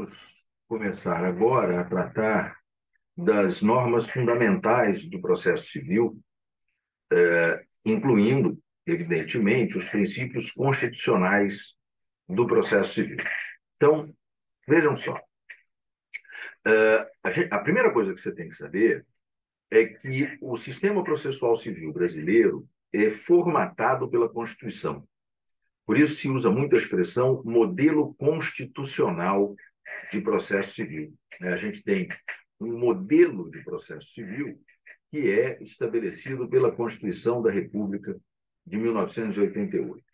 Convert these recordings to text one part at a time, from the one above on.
vamos começar agora a tratar das normas fundamentais do processo civil, incluindo, evidentemente, os princípios constitucionais do processo civil. Então, vejam só. A primeira coisa que você tem que saber é que o sistema processual civil brasileiro é formatado pela Constituição. Por isso se usa muito a expressão modelo constitucional de processo civil. A gente tem um modelo de processo civil que é estabelecido pela Constituição da República de 1988.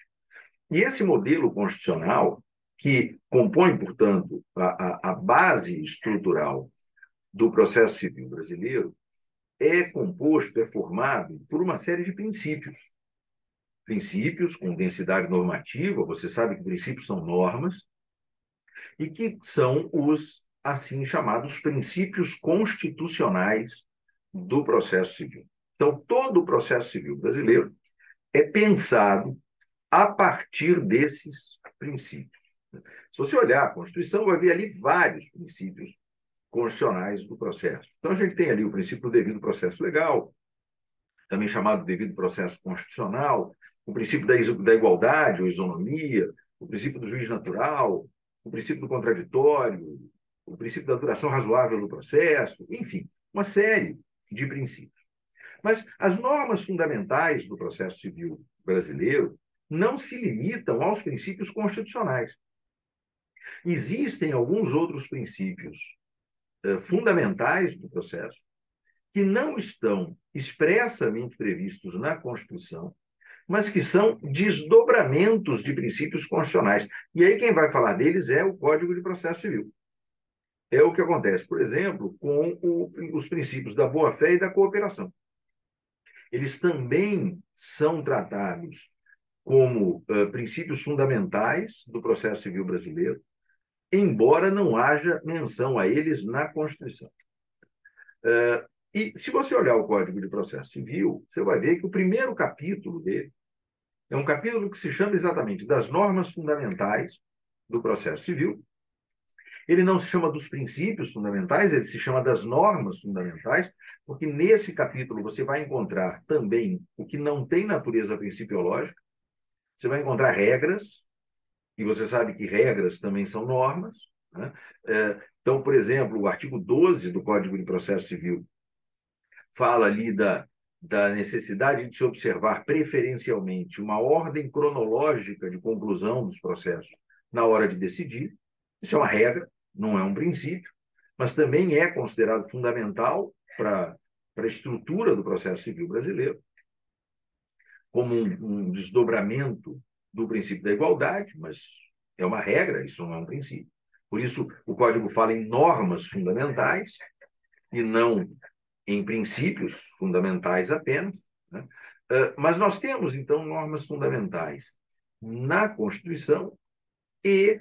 E esse modelo constitucional, que compõe, portanto, a base estrutural do processo civil brasileiro, é composto, é formado por uma série de princípios. Princípios com densidade normativa, você sabe que princípios são normas, e que são os assim chamados princípios constitucionais do processo civil. Então, todo o processo civil brasileiro é pensado a partir desses princípios. Se você olhar a Constituição, vai ver ali vários princípios constitucionais do processo. Então, a gente tem ali o princípio do devido processo legal, também chamado devido processo constitucional, o princípio da igualdade ou isonomia, o princípio do juiz natural, o princípio do contraditório, o princípio da duração razoável do processo, enfim, uma série de princípios. Mas as normas fundamentais do processo civil brasileiro não se limitam aos princípios constitucionais. Existem alguns outros princípios fundamentais do processo que não estão expressamente previstos na Constituição, mas que são desdobramentos de princípios constitucionais. E aí quem vai falar deles é o Código de Processo Civil. É o que acontece, por exemplo, com os princípios da boa-fé e da cooperação. Eles também são tratados como princípios fundamentais do processo civil brasileiro, embora não haja menção a eles na Constituição. E se você olhar o Código de Processo Civil, você vai ver que o primeiro capítulo dele é um capítulo que se chama exatamente das normas fundamentais do processo civil. Ele não se chama dos princípios fundamentais, ele se chama das normas fundamentais, porque nesse capítulo você vai encontrar também o que não tem natureza principiológica. Você vai encontrar regras, e você sabe que regras também são normas, né? Então, por exemplo, o artigo 12 do Código de Processo Civil fala ali da necessidade de se observar preferencialmente uma ordem cronológica de conclusão dos processos na hora de decidir. Isso é uma regra, não é um princípio, mas também é considerado fundamental para a estrutura do processo civil brasileiro, como um desdobramento do princípio da igualdade, mas é uma regra, isso não é um princípio. Por isso, o Código fala em normas fundamentais e não em princípios fundamentais apenas, né? Mas nós temos, então, normas fundamentais na Constituição e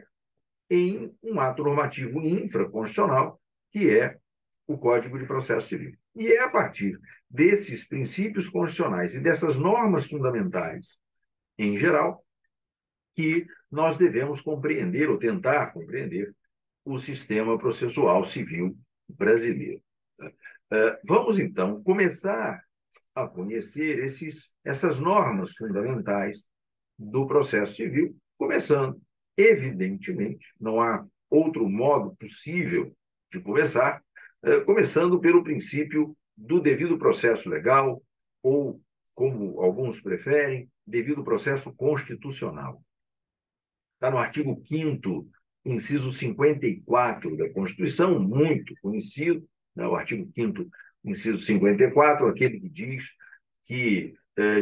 em um ato normativo infraconstitucional, que é o Código de Processo Civil. E é a partir desses princípios constitucionais e dessas normas fundamentais, em geral, que nós devemos compreender ou tentar compreender o sistema processual civil brasileiro. Vamos, então, começar a conhecer essas normas fundamentais do processo civil, começando, evidentemente, não há outro modo possível de começar, começando pelo princípio do devido processo legal, ou, como alguns preferem, devido processo constitucional. Está no artigo 5º, inciso 54 da Constituição, muito conhecido, né? O artigo 5º, inciso 54, aquele que diz que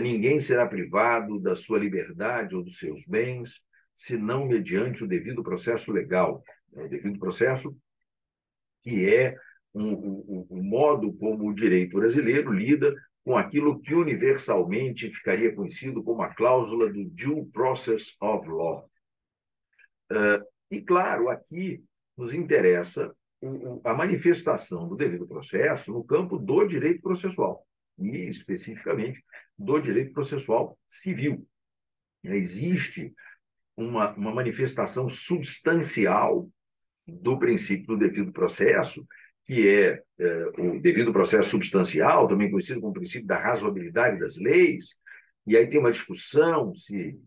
ninguém será privado da sua liberdade ou dos seus bens, senão mediante o devido processo legal. O devido processo que é o modo como o direito brasileiro lida com aquilo que universalmente ficaria conhecido como a cláusula do due process of law. E, claro, aqui nos interessa a manifestação do devido processo no campo do direito processual, e especificamente do direito processual civil. Existe uma manifestação substancial do princípio do devido processo, que é o devido processo substancial, também conhecido como princípio da razoabilidade das leis, e aí tem uma discussão se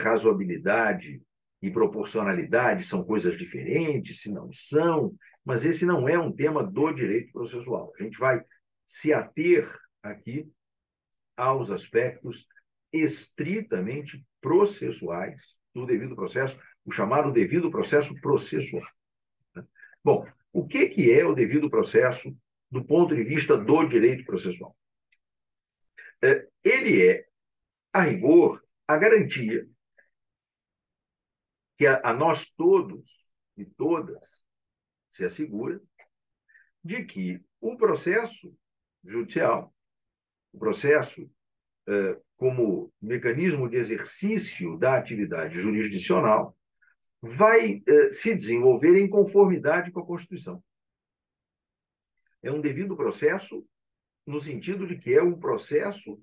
razoabilidade e proporcionalidade são coisas diferentes, se não são, mas esse não é um tema do direito processual. A gente vai se ater aqui aos aspectos estritamente processuais do devido processo, o chamado devido processo processual. Bom, o que é o devido processo do ponto de vista do direito processual? Ele é, a rigor, a garantia que a nós todos e todas se assegura de que o processo judicial, o processo como mecanismo de exercício da atividade jurisdicional, vai se desenvolver em conformidade com a Constituição. É um devido processo no sentido de que é um processo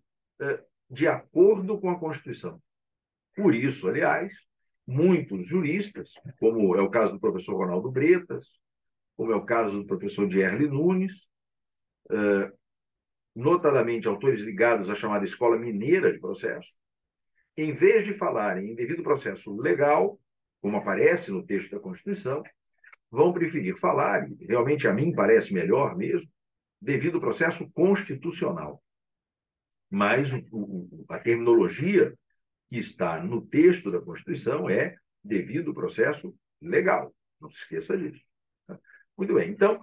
de acordo com a Constituição. Por isso, aliás, muitos juristas, como é o caso do professor Ronaldo Bretas, como é o caso do professor Dierle Nunes, notadamente autores ligados à chamada Escola Mineira de Processo, em vez de falarem em devido processo legal, como aparece no texto da Constituição, vão preferir falar, e realmente a mim parece melhor mesmo, devido processo constitucional. Mas a terminologia que está no texto da Constituição é devido processo legal. Não se esqueça disso. Muito bem. Então,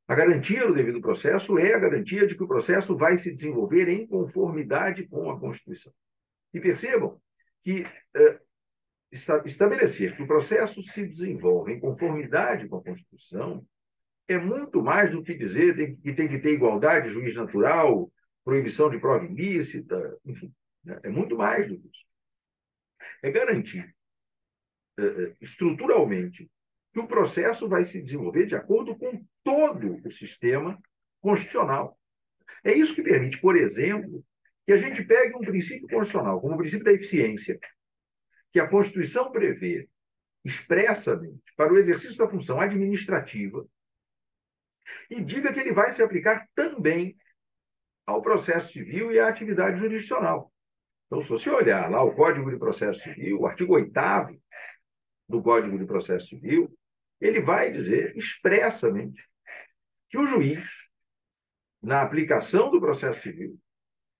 a garantia do devido processo é a garantia de que o processo vai se desenvolver em conformidade com a Constituição. E percebam que estabelecer que o processo se desenvolve em conformidade com a Constituição é muito mais do que dizer que tem que ter igualdade, juiz natural, proibição de prova ilícita, enfim. É muito mais do que isso. É garantir estruturalmente que o processo vai se desenvolver de acordo com todo o sistema constitucional. É isso que permite, por exemplo, que a gente pegue um princípio constitucional, como o princípio da eficiência, que a Constituição prevê expressamente para o exercício da função administrativa e diga que ele vai se aplicar também ao processo civil e à atividade jurisdicional. Então, se você olhar lá o Código de Processo Civil, o artigo 8º do Código de Processo Civil, ele vai dizer expressamente que o juiz, na aplicação do processo civil,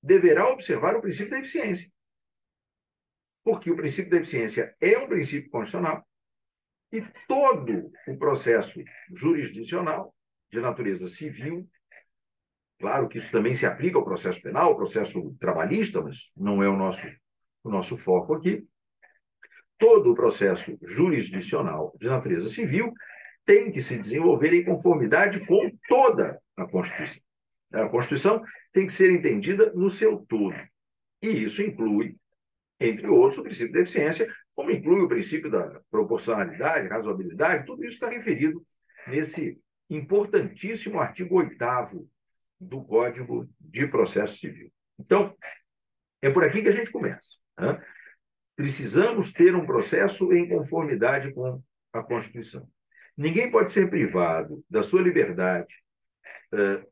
deverá observar o princípio da eficiência. Porque o princípio da eficiência é um princípio constitucional e todo o processo jurisdicional de natureza civil, claro que isso também se aplica ao processo penal, ao processo trabalhista, mas não é o nosso foco aqui. Todo o processo jurisdicional de natureza civil tem que se desenvolver em conformidade com toda a Constituição. A Constituição tem que ser entendida no seu todo. E isso inclui, entre outros, o princípio da eficiência, como inclui o princípio da proporcionalidade, razoabilidade, tudo isso está referido nesse importantíssimo artigo 8º do Código de Processo Civil. Então, é por aqui que a gente começa. Né? Precisamos ter um processo em conformidade com a Constituição. Ninguém pode ser privado da sua liberdade,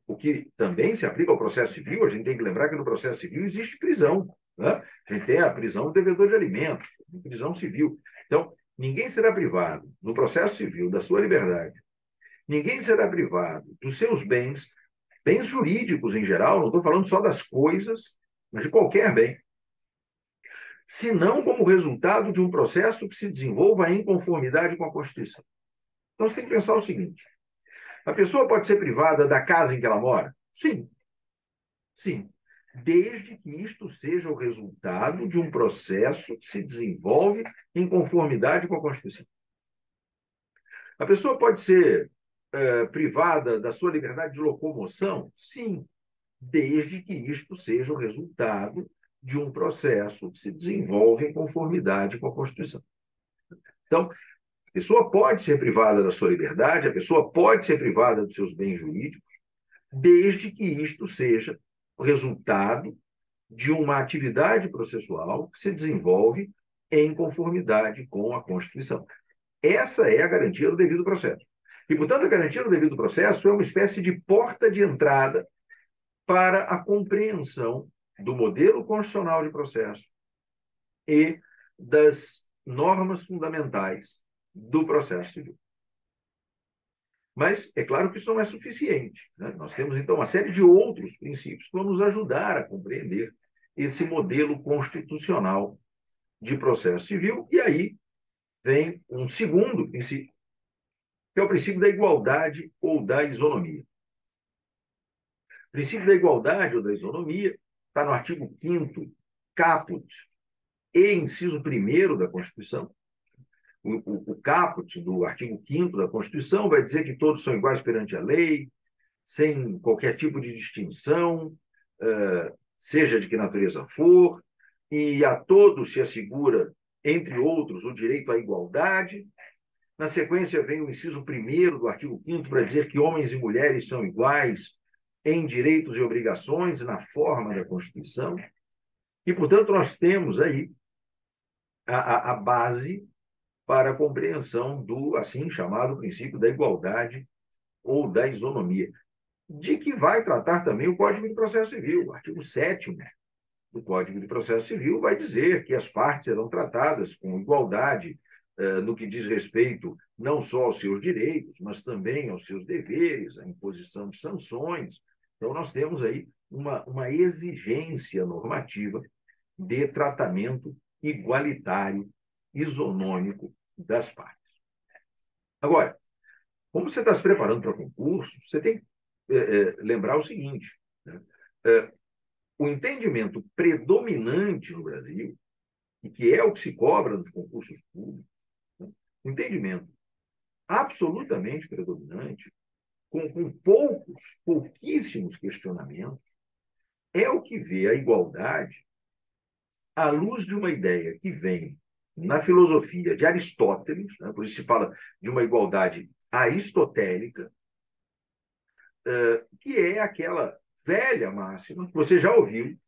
o que também se aplica ao processo civil. A gente tem que lembrar que no processo civil existe prisão. Né? A gente tem a prisão do devedor de alimentos, prisão civil. Então, ninguém será privado, no processo civil, da sua liberdade. Ninguém será privado dos seus bens, bens jurídicos em geral, não estou falando só das coisas, mas de qualquer bem, senão como resultado de um processo que se desenvolva em conformidade com a Constituição. Então, você tem que pensar o seguinte: a pessoa pode ser privada da casa em que ela mora? Sim. Sim. Desde que isto seja o resultado de um processo que se desenvolve em conformidade com a Constituição. A pessoa pode ser privada da sua liberdade de locomoção? Sim. Desde que isto seja o resultado de um processo que se desenvolve em conformidade com a Constituição. Então, a pessoa pode ser privada da sua liberdade, a pessoa pode ser privada dos seus bens jurídicos, desde que isto seja o resultado de uma atividade processual que se desenvolve em conformidade com a Constituição. Essa é a garantia do devido processo. E, portanto, a garantia do devido processo é uma espécie de porta de entrada para a compreensão do modelo constitucional de processo e das normas fundamentais do processo civil. Mas é claro que isso não é suficiente, né? Nós temos, então, uma série de outros princípios que vão nos ajudar a compreender esse modelo constitucional de processo civil. E aí vem um segundo princípio, que é o princípio da igualdade ou da isonomia. O princípio da igualdade ou da isonomia está no artigo 5º, caput, e inciso 1º da Constituição. O caput do artigo 5º da Constituição vai dizer que todos são iguais perante a lei, sem qualquer tipo de distinção, seja de que natureza for, e a todos se assegura, entre outros, o direito à igualdade. Na sequência, vem o inciso 1º do artigo 5º para dizer que homens e mulheres são iguais em direitos e obrigações na forma da Constituição. E, portanto, nós temos aí a base para a compreensão do assim chamado princípio da igualdade ou da isonomia, de que vai tratar também o Código de Processo Civil. O artigo 7º do Código de Processo Civil vai dizer que as partes serão tratadas com igualdade no que diz respeito não só aos seus direitos, mas também aos seus deveres, à imposição de sanções. Então, nós temos aí uma exigência normativa de tratamento igualitário, isonômico das partes. Agora, como você está se preparando para concurso, você tem que lembrar o seguinte, né? O entendimento predominante no Brasil, e que é o que se cobra nos concursos públicos, né? O entendimento absolutamente predominante, com pouquíssimos questionamentos, é o que vê a igualdade à luz de uma ideia que vem na filosofia de Aristóteles, né? Por isso se fala de uma igualdade aristotélica, que é aquela velha máxima que você já ouviu,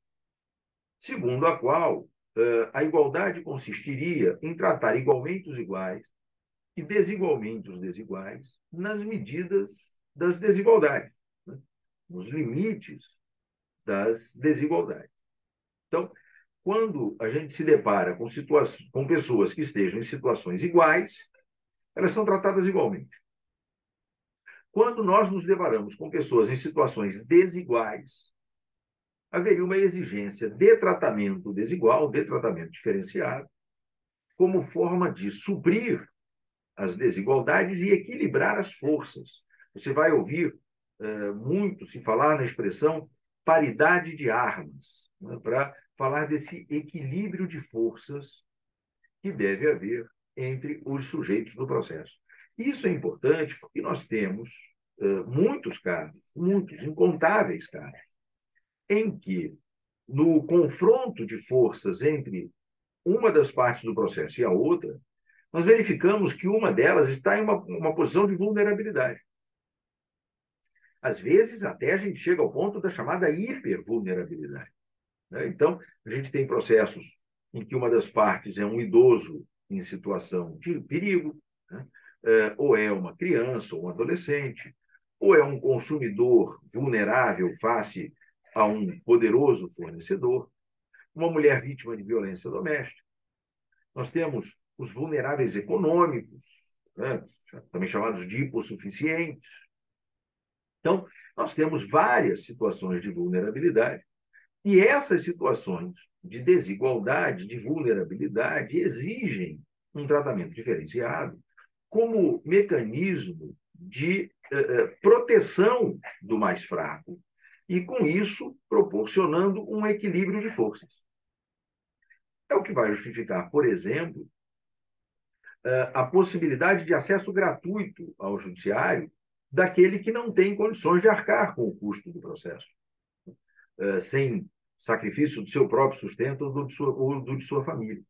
segundo a qual a igualdade consistiria em tratar igualmente os iguais e desigualmente os desiguais nas medidas das desigualdades, né? Nos limites das desigualdades. Então, quando a gente se depara com pessoas que estejam em situações iguais, elas são tratadas igualmente. Quando nós nos deparamos com pessoas em situações desiguais, haveria uma exigência de tratamento desigual, de tratamento diferenciado, como forma de suprir as desigualdades e equilibrar as forças. Você vai ouvir muito se falar na expressão paridade de armas, né, para falar desse equilíbrio de forças que deve haver entre os sujeitos do processo. Isso é importante porque nós temos muitos casos, muitos, incontáveis casos, em que, no confronto de forças entre uma das partes do processo e a outra, nós verificamos que uma delas está em uma posição de vulnerabilidade. Às vezes, até a gente chega ao ponto da chamada hipervulnerabilidade, né? Então, a gente tem processos em que uma das partes é um idoso em situação de perigo, né? Ou é uma criança ou um adolescente, ou é um consumidor vulnerável face a um poderoso fornecedor, uma mulher vítima de violência doméstica. Nós temos os vulneráveis econômicos, né? Também chamados de hipossuficientes. Então, nós temos várias situações de vulnerabilidade, e essas situações de desigualdade, de vulnerabilidade, exigem um tratamento diferenciado como mecanismo de proteção do mais fraco e, com isso, proporcionando um equilíbrio de forças. É o que vai justificar, por exemplo, a possibilidade de acesso gratuito ao judiciário daquele que não tem condições de arcar com o custo do processo, sem sacrifício do seu próprio sustento ou do de sua família.